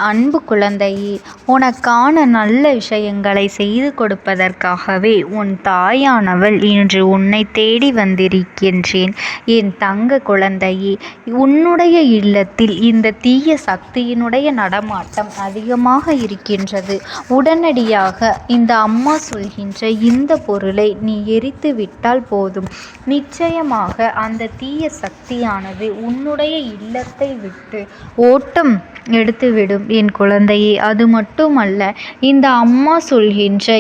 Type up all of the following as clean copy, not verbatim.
அன்பு குழந்தையே, உனக்கான நல்ல விஷயங்களை செய்து கொடுப்பதற்காகவே உன் தாயானவள் இன்று உன்னை தேடி வந்திருக்கின்றேன். என் தங்க குழந்தையே, உன்னுடைய இல்லத்தில் இந்த தீய சக்தியினுடைய நடமாட்டம் அதிகமாக இருக்கின்றது. உடனடியாக இந்த அம்மா சொல்கின்ற இந்த பொருளை நீ எரித்து விட்டால் போதும். நிச்சயமாக அந்த தீய சக்தியானது உன்னுடைய இல்லத்தை விட்டு ஓட்டம் எடுத்துவிடும் என் குழந்தையே. அது மட்டுமல்ல, இந்த அம்மா சொல்கின்ற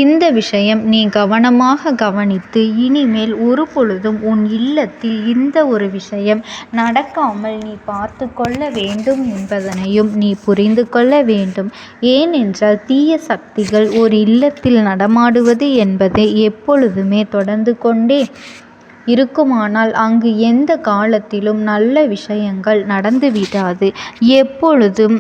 இந்த விஷயம் நீ கவனமாக கவனித்து இனிமேல் ஒரு பொழுதும் உன் இல்லத்தில் இந்த ஒரு விஷயம் நடக்காமல் நீ பார்த்து கொள்ள வேண்டும் என்பதனையும் நீ புரிந்து கொள்ள வேண்டும். ஏனென்றால் தீய சக்திகள் ஒரு இல்லத்தில் நடமாடுவது என்பது எப்பொழுதுமே தொடர்ந்து கொண்டே இருக்குமானால் அங்கு எந்த காலத்திலும் நல்ல விஷயங்கள் நடந்துவிடாது. எப்பொழுதும்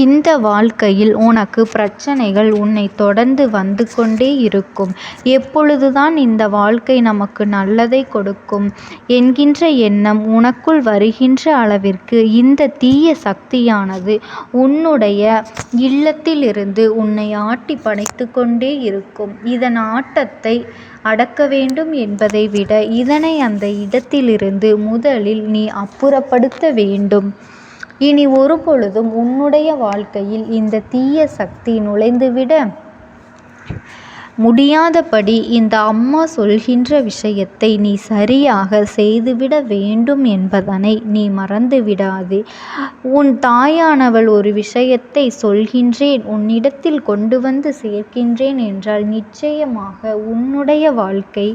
இந்த வாழ்க்கையில் உனக்கு பிரச்சனைகள் உன்னை தொடர்ந்து வந்து கொண்டே இருக்கும். எப்பொழுதுதான் இந்த வாழ்க்கை நமக்கு நல்லதை கொடுக்கும் என்கின்ற எண்ணம் உனக்குள் வருகின்ற அளவிற்கு இந்த தீய சக்தியானது உன்னுடைய இல்லத்திலிருந்து உன்னை ஆட்டி படைத்து கொண்டே இருக்கும். இதன் ஆட்டத்தை அடக்க வேண்டும் என்பதை விட இதனை அந்த இடத்திலிருந்து முதலில் நீ அப்புறப்படுத்த வேண்டும். இனி ஒரு பொழுதும் உன்னுடைய வாழ்க்கையில் இந்த தீய சக்தி நுழைந்துவிட முடியாதபடி இந்த அம்மா சொல்கின்ற விஷயத்தை நீ சரியாக செய்துவிட வேண்டும் என்பதனை நீ மறந்து விடாதே. உன் தாயானவள் ஒரு விஷயத்தை சொல்கின்றேன், உன்னிடத்தில் கொண்டு வந்து சேர்க்கின்றேன் என்றால் நிச்சயமாக உன்னுடைய வாழ்க்கை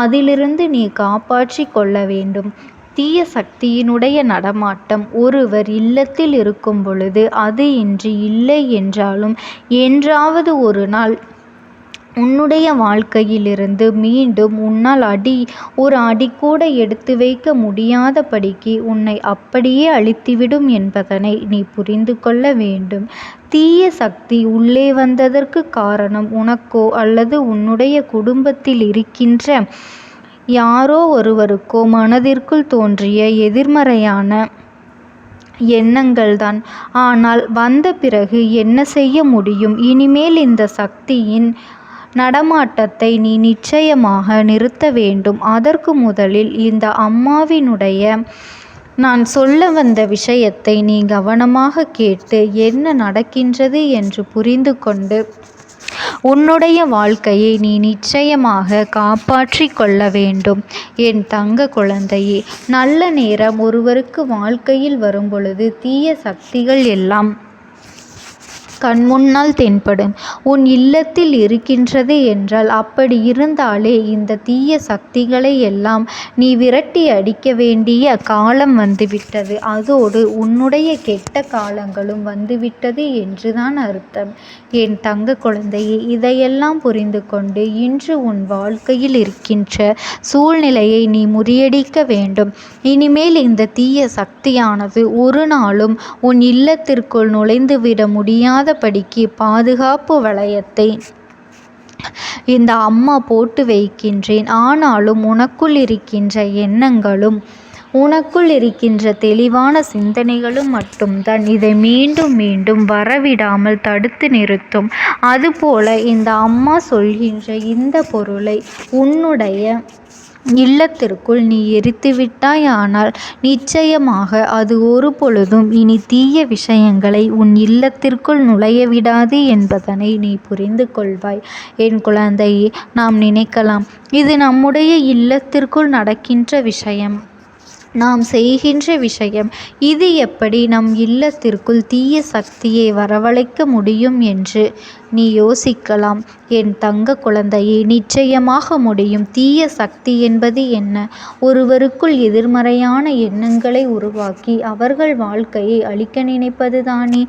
அதிலிருந்து நீ காப்பாற்றி கொள்ள வேண்டும். தீய சக்தியினுடைய நடமாட்டம் ஒருவர் இல்லத்தில் இருக்கும் பொழுது அது இன்று இல்லை என்றாலும் என்றாவது ஒரு நாள் உன்னுடைய வாழ்க்கையிலிருந்து மீண்டும் உன்னால் ஒரு அடி கூட எடுத்து வைக்க முடியாதபடிக்கு உன்னை அப்படியே அழித்துவிடும் என்பதனை நீ புரிந்து கொள்ள வேண்டும். தீய சக்தி உள்ளே வந்ததற்கு காரணம் உனக்கோ அல்லது உன்னுடைய குடும்பத்தில் இருக்கின்ற யாரோ ஒருவருக்கோ மனதிற்குள் தோன்றிய எதிர்மறையான எண்ணங்கள்தான். ஆனால் வந்த பிறகு என்ன செய்ய முடியும்? இனிமேல் இந்த சக்தியின் நடமாட்டத்தை நீ நிச்சயமாக நிறுத்த வேண்டும். அதற்கு முதலில் இந்த அம்மாவினுடைய நான் சொல்ல வந்த விஷயத்தை நீ கவனமாக கேட்டு என்ன நடக்கின்றது என்று புரிந்து கொண்டு உன்னுடைய வாழ்க்கையை நீ நிச்சயமாக காப்பாற்றி கொள்ள வேண்டும். என் தங்க குழந்தையே, நல்ல நேரம் ஒருவருக்கு வாழ்க்கையில் வரும் பொழுது தீய சக்திகள் எல்லாம் கண்முன்னால் தென்படும். உன் இல்லத்தில் இருக்கின்றது என்றால் அப்படி இருந்தாலே இந்த தீய சக்திகளை எல்லாம் நீ விரட்டி அடிக்க வேண்டிய காலம் வந்துவிட்டது. அதோடு உன்னுடைய கெட்ட காலங்களும் வந்துவிட்டது என்றுதான் அர்த்தம். என் தங்க குழந்தையே, இதையெல்லாம் புரிந்து கொண்டு இன்று உன் வாழ்க்கையில் இருக்கின்ற சூழ்நிலையை நீ முறியடிக்க வேண்டும். இனிமேல் இந்த தீய சக்தியானது ஒரு நாளும் உன் இல்லத்திற்குள் நுழைந்துவிட முடியாத படிக்கு பாதுகாப்பு வளையத்தை இந்த அம்மா போட்டு வைக்கின்றேன். ஆனாலும் உனக்குள் இருக்கின்ற எண்ணங்களும் உனக்குள் இருக்கின்ற தெளிவான சிந்தனைகளும் மட்டும்தான் இதை மீண்டும் மீண்டும் வரவிடாமல் தடுத்து நிறுத்தும். அதுபோல இந்த அம்மா சொல்கின்ற இந்த பொருளை உன்னுடைய இல்லத்திற்குள் நீ எரித்துவிட்டாய். ஆனால் நிச்சயமாக அது ஒரு பொழுதும் இனி தீய விஷயங்களை உன் இல்லத்திற்குள் நுழைய விடாது என்பதனை நீ புரிந்து கொள்வாய். என் குழந்தையே, நாம் நினைக்கலாம் இது நம்முடைய இல்லத்திற்குள் நடக்கின்ற விஷயம், நாம் செய்கின்ற விஷயம், இது எப்படி நம் இல்லத்திற்குள் தீய சக்தியை வரவழைக்க முடியும் என்று நீ யோசிக்கலாம். என் தங்க குழந்தையே, நிச்சயமாக முடியும். தீய சக்தி என்பது என்ன? ஒருவருக்குள் எதிர்மறையான எண்ணங்களை உருவாக்கி அவர்கள் வாழ்க்கையை அழிக்க நினைப்பது தானே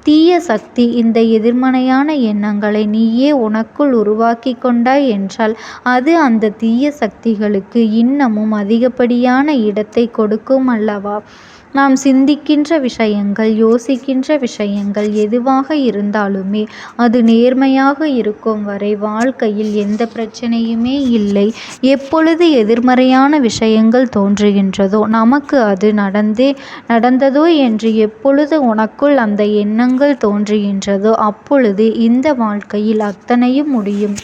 தீய சக்தி. இந்த எதிர்மறையான எண்ணங்களை நீயே உனக்குள் உருவாக்கி கொண்டாய் என்றால் அது அந்த தீய சக்திகளுக்கு இன்னமும் அதிகப்படியான இடத்தை கொடுக்கும் அல்லவா? நாம் சிந்திக்கின்ற விஷயங்கள், யோசிக்கின்ற விஷயங்கள் எதுவாக இருந்தாலுமே அது நேர்மையாக இருக்கும் வரை வாழ்க்கையில் எந்த பிரச்சனையுமே இல்லை. எப்பொழுது எதிர்மறையான விஷயங்கள் தோன்றுகின்றதோ, நமக்கு அது நடந்ததோ என்று எப்பொழுது உனக்குள் அந்த எண்ணங்கள் தோன்றுகின்றதோ அப்பொழுது இந்த வாழ்க்கையில் அத்தனையும் முடியும்,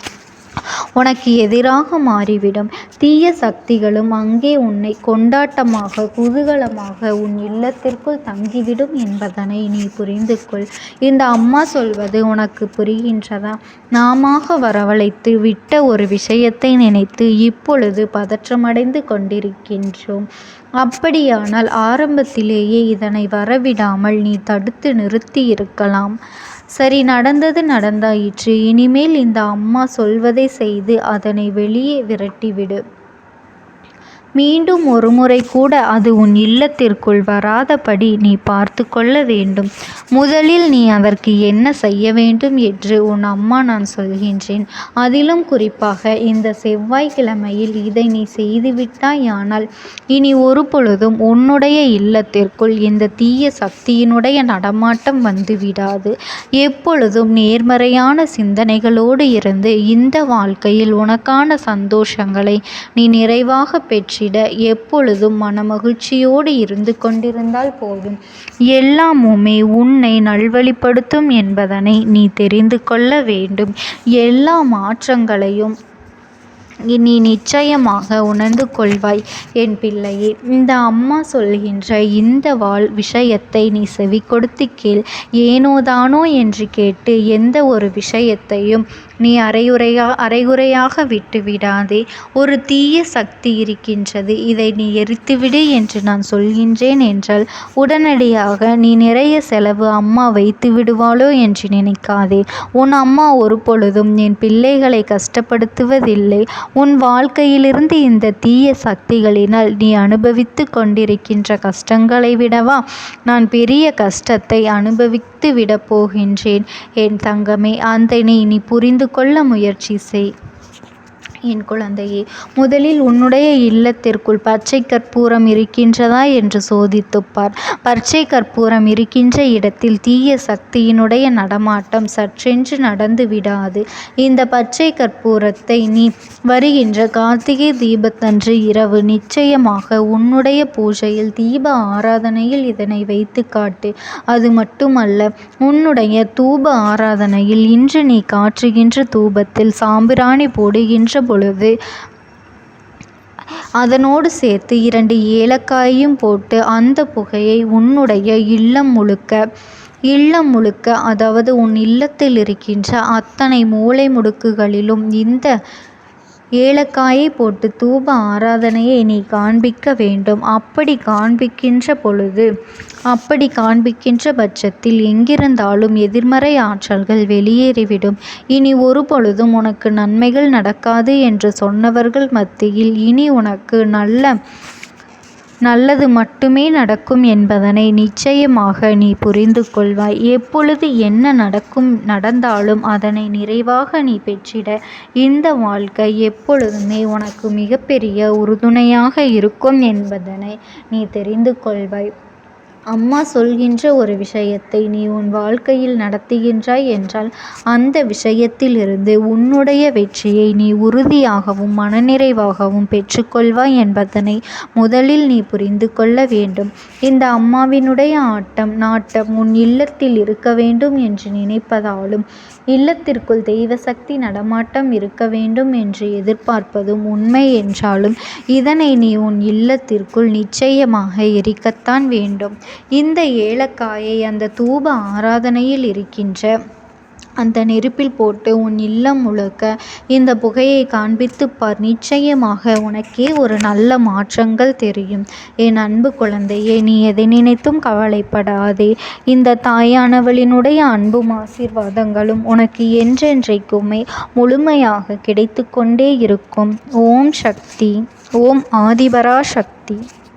உனக்கு எதிராக மாறிவிடும். தீய சக்திகளும் அங்கே உன்னை கொண்டாட்டமாக, குதூகலமாக உன் இல்லத்திற்குள் தங்கிவிடும் என்பதனை நீ புரிந்து கொள். இந்த அம்மா சொல்வது உனக்கு புரிகின்றதா? நாமாக வரவழைத்து விட்ட ஒரு விஷயத்தை நினைத்து இப்பொழுது பதற்றமடைந்து கொண்டிருக்கின்றோம். அப்படியானால் ஆரம்பத்திலேயே இதனை வரவிடாமல் நீ தடுத்து நிறுத்தி இருக்கலாம். சரி, நடந்தது நடந்தாயிற்று. இனிமேல் இந்த அம்மா சொல்வதை செய்து அதனை வெளியே விரட்டிவிடு. மீண்டும் ஒரு முறை கூட அது உன் இல்லத்திற்குள் வராதபடி நீ பார்த்து கொள்ள வேண்டும். முதலில் நீ அதற்கு என்ன செய்ய வேண்டும் என்று உன் அம்மா நான் சொல்கின்றேன். அதிலும் குறிப்பாக இந்த செவ்வாய்க்கிழமையில் இதை நீ செய்துவிட்டாயானால் இனி ஒரு பொழுதும் உன்னுடைய இல்லத்திற்குள் இந்த தீய சக்தியினுடைய நடமாட்டம் வந்துவிடாது. எப்பொழுதும் நேர்மறையான சிந்தனைகளோடு இருந்து இந்த வாழ்க்கையில் உனக்கான சந்தோஷங்களை நீ நிறைவாக பெற்றிட எப்பொழுதும் மனமகிழ்ச்சியோடு இருந்து கொண்டிருந்தால் போதும். எல்லாமுமே உன்னை நல்வழிப்படுத்தும் என்பதனை நீ தெரிந்து கொள்ள வேண்டும். எல்லா மாற்றங்களையும் நீ நிச்சயமாக உணர்ந்து கொள்வாய் என் பிள்ளையே. இந்த அம்மா சொல்கின்ற இந்த விஷயத்தை நீ செவி கொடுத்து கேள். ஏனோதானோ என்று கேட்டு எந்த ஒரு விஷயத்தையும் நீ அரைகுறையாக விட்டு விடாதே. ஒரு தீய சக்தி இருக்கின்றது, இதை நீ எரித்துவிடு என்று நான் சொல்கின்றேன் என்றால் உடனடியாக நீ நிறைய செலவு அம்மா வைத்து விடுவாளோ என்று நினைக்காதே. உன் அம்மா ஒரு பொழுதும் என் பிள்ளைகளை கஷ்டப்படுத்துவதில்லை. உன் வாழ்க்கையிலிருந்து இந்த தீய சக்திகளினால் நீ அனுபவித்து கொண்டிருக்கின்ற கஷ்டங்களை விடவா நான் பெரிய கஷ்டத்தை அனுபவித்து விடப் போகின்றேன் என் தங்கமே. அதனை நீ புரிந்து கொள்ள முயற்சி செய் என் குழந்தையே. முதலில் உன்னுடைய இல்லத்திற்குள் பச்சை கற்பூரம் இருக்கின்றதா என்று சோதித்துப்பார். பச்சை கற்பூரம் இருக்கின்ற இடத்தில் தீய சக்தியினுடைய நடமாட்டம் சற்றென்று நடந்து விடாது. இந்த பச்சை கற்பூரத்தை நீ வருகின்ற கார்த்திகை தீபத்தன்று இரவு நிச்சயமாக உன்னுடைய பூஜையில் தீப ஆராதனையில் இதனை வைத்து காட்டு. அது மட்டுமல்ல, உன்னுடைய தூப ஆராதனையில் இன்று நீ காற்றுகின்ற தூபத்தில் சாம்பிராணி போடுகின்ற பொழுது அதனோடு சேர்த்து 2 ஏலக்காயையும் போட்டு அந்த புகையை உன்னுடைய இல்லம் முழுக்க, அதாவது உன் இல்லத்தில் இருக்கின்ற அத்தனை மூலை முடுக்குகளிலும் இந்த ஏலக்காயை போட்டு தூப ஆராதனையை நீ காண்பிக்க வேண்டும். அப்படி காண்பிக்கின்ற பட்சத்தில் எங்கிருந்தாலும் எதிர்மறை ஆற்றல்கள் வெளியேறிவிடும். இனி ஒரு பொழுதும் உனக்கு நன்மைகள் நடக்காது என்று சொன்னவர்கள் மத்தியில் இனி உனக்கு நல்லது மட்டுமே நடக்கும் என்பதனை நிச்சயமாக நீ புரிந்து கொள்வாய். எப்பொழுது என்ன நடந்தாலும் அதனை நிறைவாக நீ பெற்றிட இந்த வாழ்க்கை எப்பொழுதுமே உனக்கு மிகப்பெரிய உறுதுணையாக இருக்கும் என்பதனை நீ தெரிந்து கொள்வாய். அம்மா சொல்கின்ற ஒரு விஷயத்தை நீ உன் வாழ்க்கையில் நடத்துகின்றாய் என்றால் அந்த விஷயத்திலிருந்து உன்னுடைய வெற்றியை நீ உறுதியாகவும் மனநிறைவாகவும் பெற்றுக்கொள்வாய் என்பதனை முதலில் நீ புரிந்து கொள்ள வேண்டும். இந்த அம்மாவினுடைய நாட்டம் உன் இல்லத்தில் இருக்க வேண்டும் என்று நினைப்பதாலும் இல்லத்திற்குள் தெய்வ சக்தி நடமாட்டம் இருக்க வேண்டும் என்று எதிர்பார்ப்பதும் உண்மை என்றாலும் இதனை நீ உன் இல்லத்திற்குள் நிச்சயமாக எரிக்கத்தான் வேண்டும். இந்த ஏலக்காயை அந்த தூப ஆராதனையில் இருக்கின்ற அந்த நெருப்பில் போட்டு உன் இல்லம் முழுக்க இந்த புகையை காண்பித்து பார். நிச்சயமாக உனக்கே ஒரு நல்ல மாற்றங்கள் தெரியும். என் அன்பு குழந்தையே, நீ எதை நினைத்தும் கவலைப்படாதே. இந்த தாயானவளினுடைய அன்பும் ஆசீர்வாதங்களும் உனக்கு என்றென்றைக்குமே முழுமையாக கிடைத்து கொண்டே இருக்கும். ஓம் சக்தி. ஓம் ஆதிபரா சக்தி.